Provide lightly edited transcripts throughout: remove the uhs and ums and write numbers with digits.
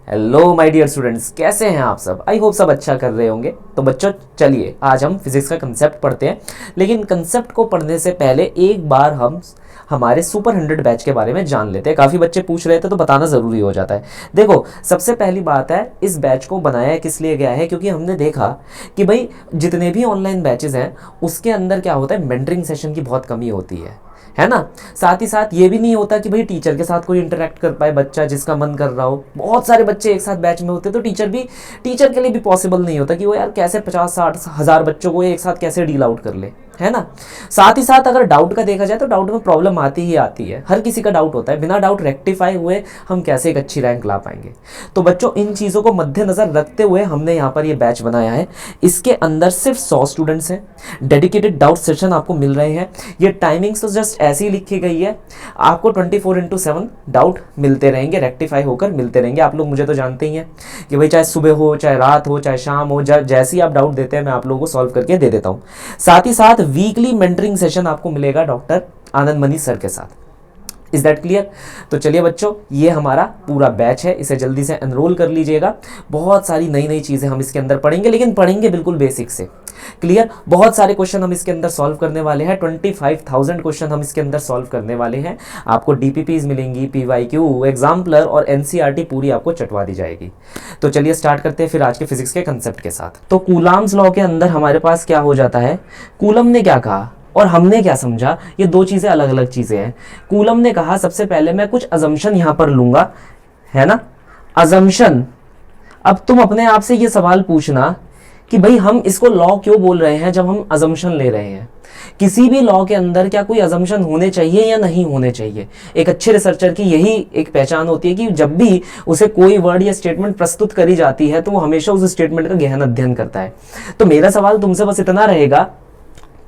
Hello my dear students, कैसे हैं आप सब। आई होप सब अच्छा कर रहे होंगे। तो बच्चों चलिए आज हम फिजिक्स का कंसेप्ट पढ़ते हैं, लेकिन कंसेप्ट को पढ़ने से पहले एक बार हम हमारे सुपर 100 बैच के बारे में जान लेते हैं। काफ़ी बच्चे पूछ रहे थे तो बताना ज़रूरी हो जाता है। देखो, सबसे पहली बात है, इस बैच को बनाया किस लिए गया है, क्योंकि हमने देखा कि भाई जितने भी ऑनलाइन बैचेज़ हैं उसके अंदर क्या होता है, मेंटरिंग सेशन की बहुत कमी होती है ना। साथ ही साथ ये भी नहीं होता कि भाई टीचर के साथ कोई इंटरेक्ट कर पाए बच्चा जिसका मन कर रहा हो। बहुत सारे बच्चे एक साथ बैच में होते तो टीचर के लिए भी पॉसिबल नहीं होता कि वो यार कैसे 50-60 हज़ार बच्चों को एक साथ कैसे डील आउट कर ले, है ना। साथ ही साथ अगर डाउट का देखा जाए तो डाउट में प्रॉब्लम आती ही आती है, हर किसी का डाउट होता है। बिना डाउट रेक्टिफाई हुए हम कैसे एक अच्छी रैंक ला पाएंगे। तो बच्चों इन चीज़ों को मद्देनजर रखते हुए हमने यहाँ पर ये बैच बनाया है। इसके अंदर सिर्फ 100 स्टूडेंट्स हैं। डेडिकेटेड डाउट सेशन आपको मिल रहे हैं। ये टाइमिंग्स तो जस्ट ऐसी लिखी गई है, आपको 24/7 डाउट मिलते रहेंगे, रेक्टिफाई होकर मिलते रहेंगे। आप लोग मुझे तो जानते ही हैं कि भाई चाहे सुबह हो, चाहे रात हो, चाहे शाम हो, जैसी आप डाउट देते हैं मैं आप लोगों को सॉल्व करके दे देता हूँ। साथ ही साथ वीकली मेंटरिंग सेशन आपको मिलेगा डॉक्टर आनंद मनी सर के साथ। Is that clear. तो चलिए बच्चों, ये हमारा पूरा बैच है, इसे जल्दी से एनरोल कर लीजिएगा। बहुत सारी नई नई चीज़ें हम इसके अंदर पढ़ेंगे, लेकिन पढ़ेंगे बिल्कुल बेसिक से। क्लियर। बहुत सारे क्वेश्चन हम इसके अंदर सॉल्व करने वाले हैं। 25,000 क्वेश्चन हम इसके अंदर सॉल्व करने वाले हैं। आपको डीपीपीज मिलेंगी, पीवाईक्यू, एग्जाम्पलर और एनसीईआरटी पूरी आपको चटवा दी जाएगी। तो चलिए स्टार्ट करते हैं फिर आज के फिजिक्स के कंसेप्ट के साथ। तो कूलाम्स लॉ के अंदर हमारे पास क्या हो जाता है, कूलम ने क्या कहा और हमने क्या समझा, ये दो चीज़ें अलग अलग चीज़ें हैं। कूलम ने कहा सबसे पहले मैं कुछ अजम्पशन यहाँ पर लूँगा, है ना, अजम्पशन। अब तुम अपने आप से ये सवाल पूछना कि भाई हम इसको लॉ क्यों बोल रहे हैं जब हम अजम्पशन ले रहे हैं। किसी भी लॉ के अंदर क्या कोई अजम्पशन होने चाहिए या नहीं होने चाहिए। एक अच्छे रिसर्चर की यही एक पहचान होती है कि जब भी उसे कोई वर्ड या स्टेटमेंट प्रस्तुत करी जाती है तो वो हमेशा उस स्टेटमेंट का गहन अध्ययन करता है। तो मेरा सवाल तुमसे बस इतना रहेगा,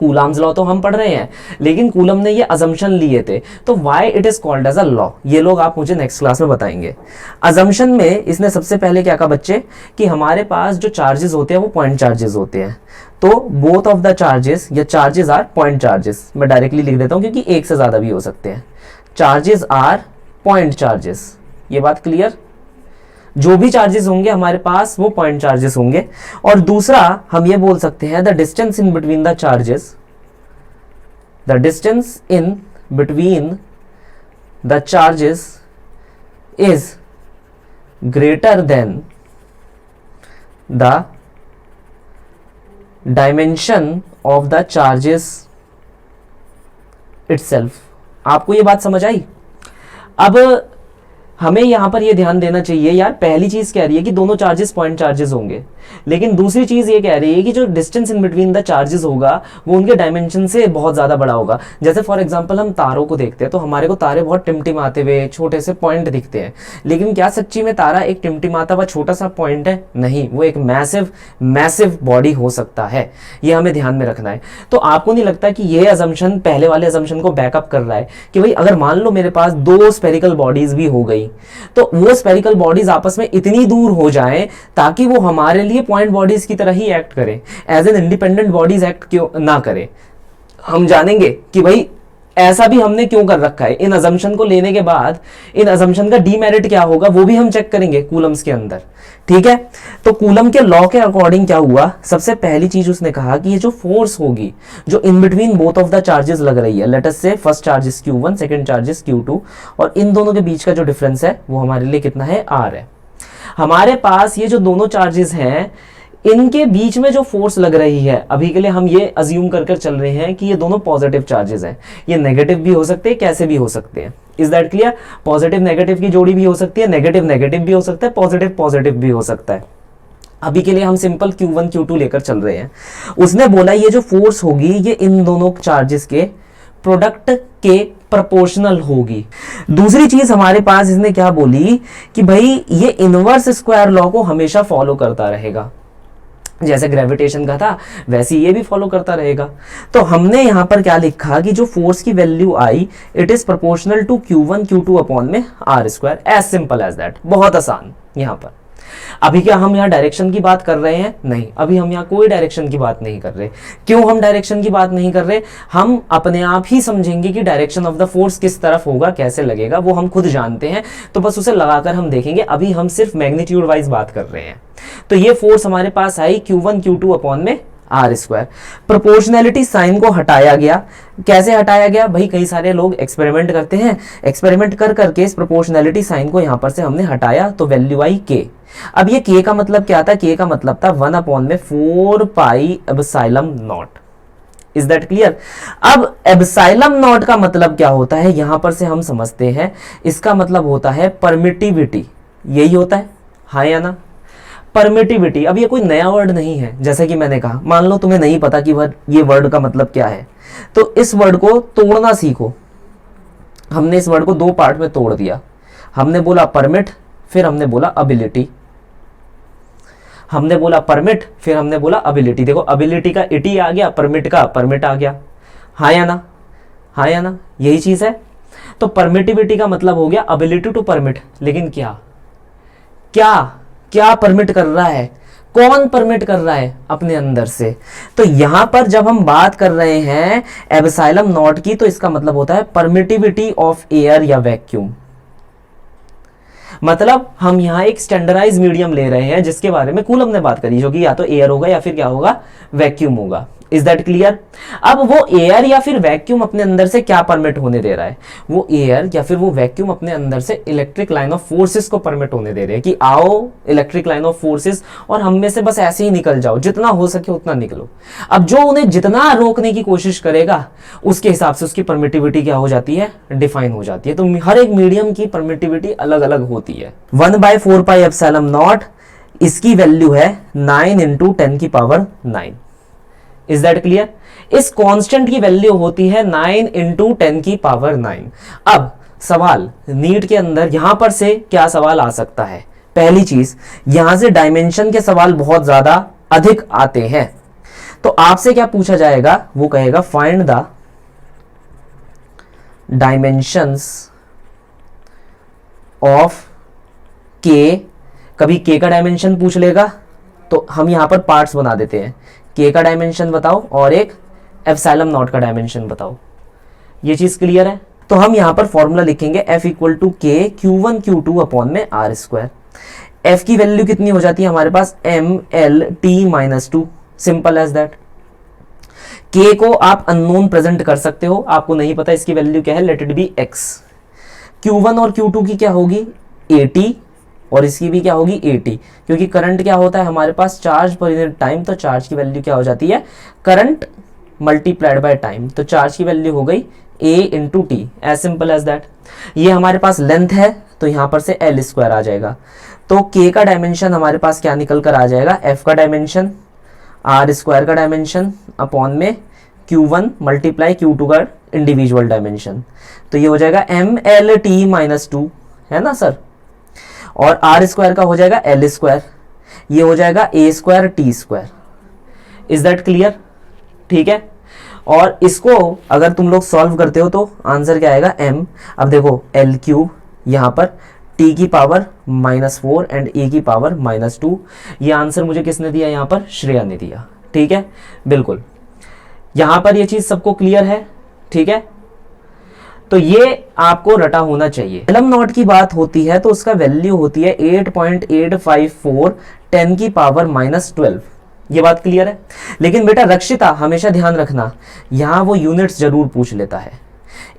कूलाम्स लॉ तो हम पढ़ रहे हैं, लेकिन कूलम ने ये अजम्पशन लिए थे, तो why it is called as a law, ये लोग आप मुझे नेक्स्ट क्लास में बताएंगे। अजम्पशन में इसने सबसे पहले क्या कहा बच्चे, कि हमारे पास जो चार्जेस होते हैं वो पॉइंट चार्जेस होते हैं। तो बोथ ऑफ द चार्जेस या चार्जेस आर पॉइंट चार्जेस, मैं डायरेक्टली लिख देता हूं क्योंकि एक से ज्यादा भी हो सकते हैं। चार्जेस आर पॉइंट चार्जेस, ये बात क्लियर। जो भी चार्जेस होंगे हमारे पास वो पॉइंट चार्जेस होंगे। और दूसरा हम ये बोल सकते हैं the distance in between the charges, the distance in between the charges is greater than the dimension of the charges itself. आपको ये बात समझ आई। अब हमें यहां पर ये ध्यान देना चाहिए यार, पहली चीज कह रही है कि दोनों चार्जेस पॉइंट चार्जेस होंगे, लेकिन दूसरी चीज ये कह रही है कि जो distance in between the charges होगा वो उनके डायमेंशन से बहुत ज्यादा बड़ा होगा। जैसे फॉर एग्जांपल हम तारों को देखते हैं तो हमारे को तारे बहुत टिमटिमाते हुए छोटे से पॉइंट दिखते हैं, लेकिन क्या सच्ची में तारा एक टिमटिमाता हुआ छोटा सा पॉइंट है? नहीं, वो एक मैसिव बॉडी हो सकता है। ये हमें ध्यान में रखना है। तो आपको नहीं लगता कि ये अजम्पशन पहले वाले अजम्पशन को बैकअप कर रहा है कि भाई अगर मान लो मेरे पास दो स्फेरिकल बॉडीज भी हो गई तो वो स्फेरिकल बॉडीज आपस में इतनी दूर हो जाएं ताकि वो हमारे लिए पॉइंट बॉडीज की तरह ही एक्ट करें, as an independent bodies act क्यों ना करें। हम जानेंगे कि भाई ऐसा भी हमने क्यों कर रखा है। इन अजम्पशन को लेने के बाद इन अजम्पशन का डीमेरिट क्या होगा वो भी हम चेक करेंगे कूलम्स के अंदर, ठीक है। तो कूलम के लॉ के अकॉर्डिंग क्या हुआ, सबसे पहली चीज उसने कहा कि ये जो फोर्स होगी जो in between both of the charges लग रही है, लेट अस से first charge is Q1, second charge is Q2, और इन दोनों के बीच का जो डिफरेंस है वो हमारे लिए कितना है, R है। हमारे पास ये जो दोनों चार्जेस हैं इनके बीच में जो फोर्स लग रही है, अभी के लिए हम ये अज्यूम कर चल रहे हैं कि ये दोनों पॉजिटिव चार्जेस हैं। ये नेगेटिव भी हो सकते हैं, कैसे भी हो सकते हैं। Is that clear. Positive negative की जोड़ी भी हो सकती है, नेगेटिव नेगेटिव भी हो सकता है, पॉजिटिव पॉजिटिव भी हो सकता है। अभी के लिए हम सिंपल Q1 Q2 लेकर चल रहे हैं। उसने बोला ये जो फोर्स होगी ये इन दोनों चार्जेस के प्रोडक्ट के प्रोपोर्शनल होगी। दूसरी चीज हमारे पास इसने क्या बोली कि भाई ये इनवर्स स्क्वायर लॉ को हमेशा फॉलो करता रहेगा। जैसे ग्रेविटेशन का था वैसे ये भी फॉलो करता रहेगा। तो हमने यहां पर क्या लिखा कि जो फोर्स की value I it is proportional to Q1 Q2 upon में R square, as simple as that. बहुत आसान। यहां पर अभी क्या हम यहाँ डायरेक्शन की बात कर रहे हैं? नहीं, अभी हम यहाँ कोई डायरेक्शन की बात नहीं कर रहे। क्यों हम डायरेक्शन की बात नहीं कर रहे? हम अपने आप ही समझेंगे कि डायरेक्शन ऑफ द फोर्स किस तरफ होगा, कैसे लगेगा, वो हम खुद जानते हैं, तो बस उसे लगाकर हम देखेंगे। अभी हम सिर्फ मैग्नीट्यूड वाइज बात कर रहे हैं। तो ये फोर्स हमारे पास आई Q1 Q2 अपॉन में आर स्क्वायर। प्रोपोर्शनैलिटी साइन को हटाया गया। कैसे हटाया गया भाई? कई सारे लोग एक्सपेरिमेंट करते हैं, एक्सपेरिमेंट कर करके इस प्रोपोर्शनैलिटी साइन को यहां पर से हमने हटाया, तो वैल्यू आई के। अब ये के का मतलब क्या था? के का मतलब था 1 अपॉन में 4 pi epsilon not. Is that clear? अब एप्सिलॉन नॉट का मतलब क्या होता है यहां पर से हम समझते हैं। इसका मतलब होता है परमिटिविटी, यही होता है, हाँ या ना? परमिटिविटी। अब ये कोई नया वर्ड नहीं है, जैसे कि मैंने कहा, मान लो तुम्हें नहीं पता कि ये वर्ड का मतलब क्या है, तो इस वर्ड को तोड़ना सीखो। हमने इस वर्ड को दो पार्ट में तोड़ दिया। हमने बोला परमिट, फिर हमने बोला अबिलिटी। हमने बोला परमिट, फिर हमने बोला अबिलिटी। देखो, अबिलिटी का इटी आ गया, परमिट का परमिट आ गया, हाँ या ना? हाँ या ना? यही चीज है। तो परमिटिविटी का मतलब हो गया अबिलिटी टू परमिट। लेकिन क्या क्या क्या परमिट कर रहा है? कौन परमिट कर रहा है? अपने अंदर से। तो यहां पर जब हम बात कर रहे हैं एप्सिलॉन नॉट की, तो इसका मतलब होता है परमिटिविटी ऑफ एयर या वैक्यूम। मतलब हम यहां एक स्टैंडर्डाइज मीडियम ले रहे हैं जिसके बारे में कूलम ने बात करी, जो कि या तो एयर होगा या फिर क्या होगा, वैक्यूम होगा। Is that clear? अब वो एयर या फिर वैक्यूम अपने अंदर से क्या परमिट होने दे रहा है? वो एयर या फिर वो वैक्यूम अपने अंदर से इलेक्ट्रिक लाइन ऑफ फोर्सेस को परमिट होने दे रहे हैं कि आओ इलेक्ट्रिक लाइन ऑफ फोर्सेस और हम में से बस ऐसे ही निकल जाओ, जितना हो सके उतना निकलो। अब जो उन्हें जितना रोकने की कोशिश करेगा उसके हिसाब से उसकी परमिटिविटी क्या हो जाती है, डिफाइन हो जाती है। तो हर एक मीडियम की परमिटिविटी अलग अलग होती है। 1/4 पाई एप्सिलॉन नॉट, इसकी वैल्यू है 9 × 10⁹। Is that clear? इस कांस्टेंट की वैल्यू होती है 9 × 10⁹। अब सवाल नीट के अंदर यहां पर से क्या सवाल आ सकता है? पहली चीज, यहां से डायमेंशन के सवाल बहुत ज्यादा अधिक आते हैं। तो आपसे क्या पूछा जाएगा? वो कहेगा फाइंड द डायमेंशंस ऑफ के। कभी के का डायमेंशन पूछ लेगा, तो हम यहां पर पार्ट्स बना देते हैं। के का डायमेंशन बताओ और एक एप्सिलॉन नॉट का डायमेंशन बताओ। ये चीज क्लियर है? तो हम यहां पर फॉर्मूला लिखेंगे F = K Q1 Q2 upon में R²। F की वैल्यू कितनी हो जाती है हमारे पास? mLT-2। Simple as that. K को आप अननोन प्रेजेंट कर सकते हो, आपको नहीं पता इसकी वैल्यू क्या है, let it be X। Q1 और Q2 की क्या होगी? 80 और इसकी भी क्या होगी? 80, क्योंकि करंट क्या होता है हमारे पास? चार्ज पर यूनिट टाइम। तो चार्ज की वैल्यू क्या हो जाती है? Current multiplied by time. तो चार्ज की वैल्यू हो गई A × T, as simple as that. ये हमारे पास लेंथ है, तो यहां पर से L² आ जाएगा। तो K का डायमेंशन हमारे पास क्या निकल कर आ जाएगा? F का डायमेंशन, R² का डायमेंशन अपॉन में Q1 × Q2 का इंडिविजुअल डायमेंशन। तो ये हो जाएगा mLT-2, है ना सर? और R² का हो जाएगा L², ये हो जाएगा A² T²। Is that clear? ठीक है। और इसको अगर तुम लोग सॉल्व करते हो तो आंसर क्या आएगा? m। अब देखो L³ यहां पर t की पावर -4 एंड a की पावर -2। ये आंसर मुझे किसने दिया? यहां पर श्रेया ने दिया। ठीक है, बिल्कुल। यहां पर ये चीज सबको क्लियर है? ठीक है, तो ये आपको रटा होना चाहिए। एप्सिलॉन नॉट की बात होती है तो उसका वैल्यू होती है 8.854 10⁻12। ये बात क्लियर है? लेकिन बेटा रक्षिता हमेशा ध्यान रखना, यहां वो यूनिट्स जरूर पूछ लेता है।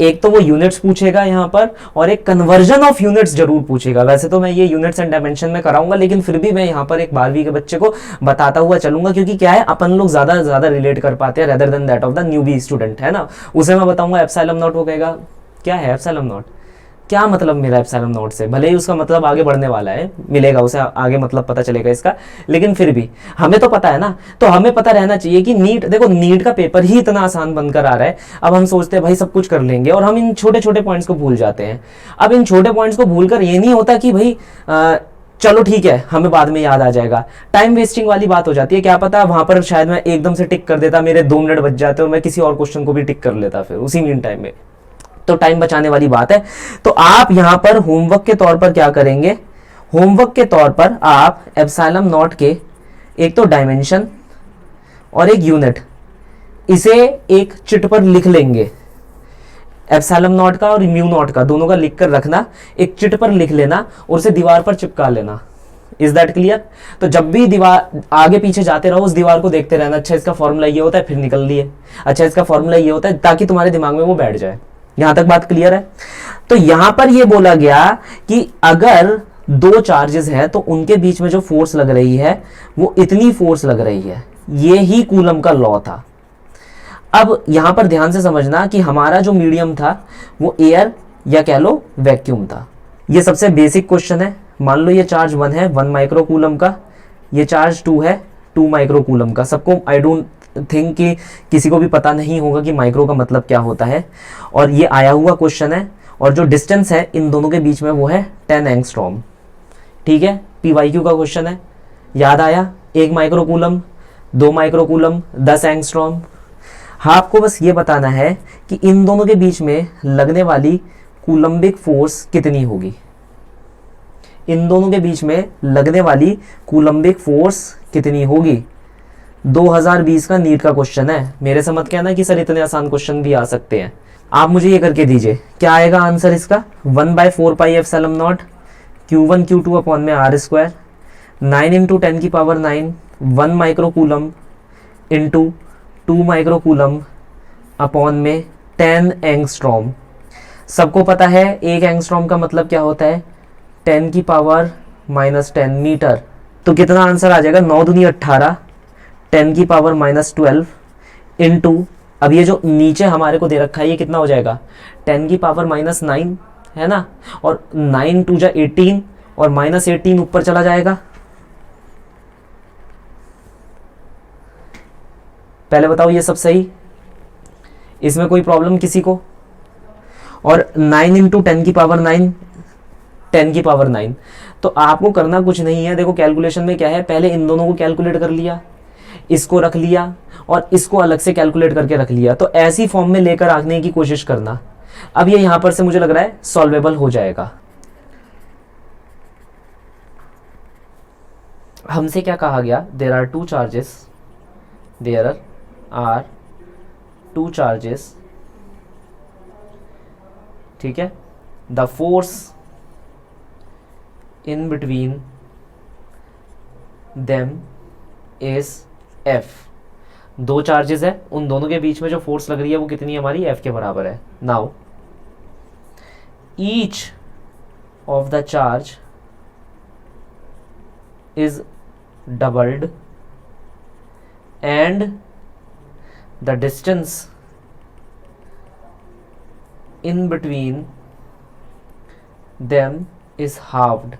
एक तो वो यूनिट्स पूछेगा यहां पर, और एक कन्वर्जन ऑफ यूनिट्स जरूर पूछेगा। वैसे तो मैं ये यूनिट्स एंड डायमेंशन में कराऊंगा, लेकिन फिर भी मैं यहां पर एक 12वीं के बच्चे को बताता हुआ चलूंगा, क्योंकि क्या है, अपन लोग ज्यादा रिलेट कर पाते हैं rather than that of the newbie student, है ना। उसे मैं बताऊंगा एप्सिलॉन नॉट, वो कहेगा क्या है एप्सिलॉन नॉट, क्या मतलब मेरा एप्सिलॉन नॉट से? भले ही उसका मतलब आगे बढ़ने वाला है, मिलेगा उसे आगे मतलब पता चलेगा इसका, लेकिन फिर भी हमें तो पता है ना। तो हमें पता रहना चाहिए कि नीट, देखो नीट का पेपर ही इतना आसान बनकर आ रहा है। अब हम सोचते हैं भाई सब कुछ कर लेंगे, और हम इन छोटे छोटे पॉइंट्स को भूल जाते हैं। अब इन छोटे पॉइंट्स को भूलकर ये नहीं होता कि भाई चलो ठीक है हमें बाद में याद आ जाएगा। टाइम वेस्टिंग वाली बात हो जाती है। क्या पता वहां पर शायद मैं एकदम से टिक कर देता, मेरे 2 मिनट बच जाते और मैं किसी और क्वेश्चन को भी टिक कर लेता फिर उसी मीन टाइम में। तो टाइम बचाने वाली बात है। तो आप यहां पर होमवर्क के तौर पर क्या करेंगे? होमवर्क के तौर पर आप एप्सिलॉन नॉट के एक तो डायमेंशन और एक यूनिट, इसे एक चिट पर लिख लेंगे। एप्सिलॉन नॉट का और म्यू नॉट का दोनों का लिख कर रखना, एक चिट पर लिख लेना और उसे दीवार पर चिपका लेना। Is that clear? तो जब भी दीवार आगे पीछे जाते रहो उस दीवार को देखते रहना, अच्छा इसका फॉर्मूला ये होता है, फिर निकल लिए, अच्छा इसका फॉर्मूला ये होता है, ताकि तुम्हारे दिमाग में वो बैठ जाए। यहां तक बात क्लियर है? तो यहां पर ये बोला गया कि अगर दो चार्जेस हैं तो उनके बीच में जो फोर्स लग रही है वो इतनी फोर्स लग रही है। ये ही कूलम का लॉ था। अब यहां पर ध्यान से समझना कि हमारा जो मीडियम था वो एयर या कह लो वैक्यूम था। ये सबसे बेसिक क्वेश्चन है। मान लो ये चार्ज 1 है 1 माइक्रो कूलम का, ये चार्ज 2 है 2 माइक्रो कूलम का। सबको आई डोंट थिंक कि किसी को भी पता नहीं होगा कि माइक्रो का मतलब क्या होता है। और ये आया हुआ क्वेश्चन है और जो डिस्टेंस है इन दोनों के बीच में वो है 10 एंगस्ट्रॉम। ठीक है, PYQ का क्वेश्चन है, याद आया? 1 micro coulomb 2 micro coulomb 10 angstrom. हाँ, आपको बस ये बताना है कि इन दोनों के बीच में लगने वाली कूलम्बिक फोर्स कितनी होगी। इन दोनों के बीच में लगने वाली कूलम्बिक फोर्स कितनी होगी। 2020 का नीट का क्वेश्चन है। मेरे से मत कहना कि सर इतने आसान क्वेश्चन भी आ सकते हैं। आप मुझे ये करके दीजिए, क्या आएगा आंसर इसका? 1/4 pi epsilon not Q1 Q2 upon में R स्क्वायर 9 इंटू 10 की power 9 1 micro coulomb into 2 micro coulomb upon में 10 एंगस्ट्रॉम। सबको पता है 1 एंगस्ट्रॉम का मतलब क्या होता है? 10 की पावर -10 मीटर। तो कितना आंसर आ जाएगा? 9 दूनी 18 10 की पावर -12 इंटू, अब ये जो नीचे हमारे को दे रखा है ये कितना हो जाएगा? 10 की पावर -9 है ना, और 9 2 जा 18 और -18 ऊपर चला जाएगा। पहले बताओ ये सब सही? इसमें कोई प्रॉब्लम किसी को? और 9 इंटू 10 की पावर 9 10 की पावर 9। तो आपको करना कुछ नहीं है। देखो कैलकुलेशन में क्या है, पहले इन दोनों को कैलकुलेट कर लिया, इसको रख लिया और इसको अलग से कैलकुलेट करके रख लिया। तो ऐसी फॉर्म में लेकर आने की कोशिश करना। अब ये यहां पर से मुझे लग रहा है सॉल्वेबल हो जाएगा। हमसे क्या कहा गया? देयर आर टू चार्जेस, ठीक है, the force in between them is F। दो चार्जेस है, उन दोनों के बीच में जो फोर्स लग रही है वो कितनी हमारी? F के बराबर है। Now each of the charge is doubled and the distance in between them is halved.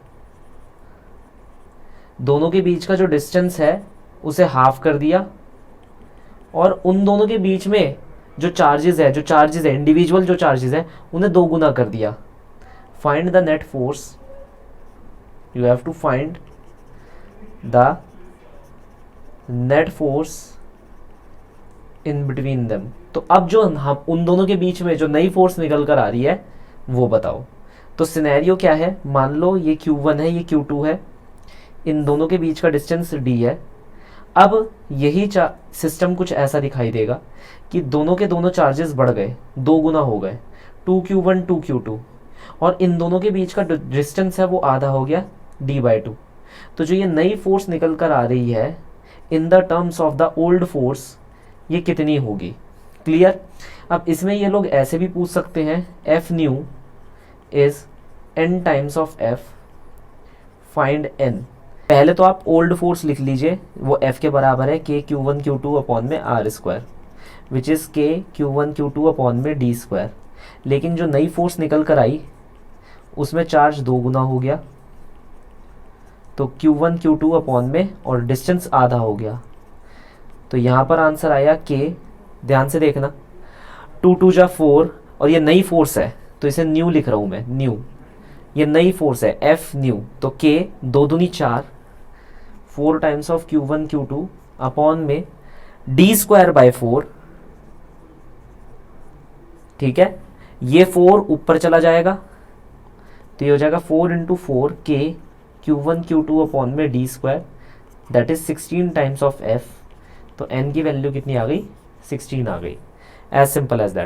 दोनों के बीच का जो डिस्टेंस है उसे हाफ कर दिया और उन दोनों के बीच में जो चार्जेस है इंडिविजुअल जो चार्जेस है उन्हें 2 गुना कर दिया। Find the net force, you have to find the net force in between them. तो अब जो हम उन दोनों के बीच में जो नई फोर्स निकल कर आ रही है वो बताओ। तो सिनेरियो क्या है? मान लो ये Q1 है, ये Q2 है, इन दोनों के बीच का डिस्टेंस D है। अब यही सिस्टम कुछ ऐसा दिखाई देगा कि दोनों के दोनों चार्जेस बढ़ गए, 2 गुना हो गए, 2Q1 2Q2, और इन दोनों के बीच का डिस्टेंस है वो आधा हो गया D/2। तो जो ये नई फोर्स निकल कर आ रही है in the terms of the old force ये कितनी होगी? क्लियर? अब इसमें ये लोग ऐसे भी पूछ सकते हैं, F new is n times of F, find n। पहले तो आप ओल्ड फोर्स लिख लीजिए, वो F के बराबर है KQ1 Q2 अपॉन में R square, which is KQ1 Q2 upon में D स्क्वायर। लेकिन जो नई फोर्स निकल कर आई उसमें चार्ज 2 गुना हो गया, तो Q1 Q2 अपॉन में और डिस्टेंस आधा हो गया। तो यहाँ पर आंसर आया K। ध्यान से देखना, 2 2 जा 4 और ये नई फोर्स है तो इसे न्यू लिख रहा हूँ मैं, न्यू, ये नई फोर्स है F न्यू। तो K 2 दूनी 4, 4 times of Q1 Q2 upon में D स्क्वायर बाय 4। ठीक है, ये 4 ऊपर चला जाएगा तो ये हो जाएगा 4 into 4 K Q1 Q2 upon में D square, that is 16 times of F. तो n की वैल्यू कितनी आ गई, 16 आ गई। As simple as that.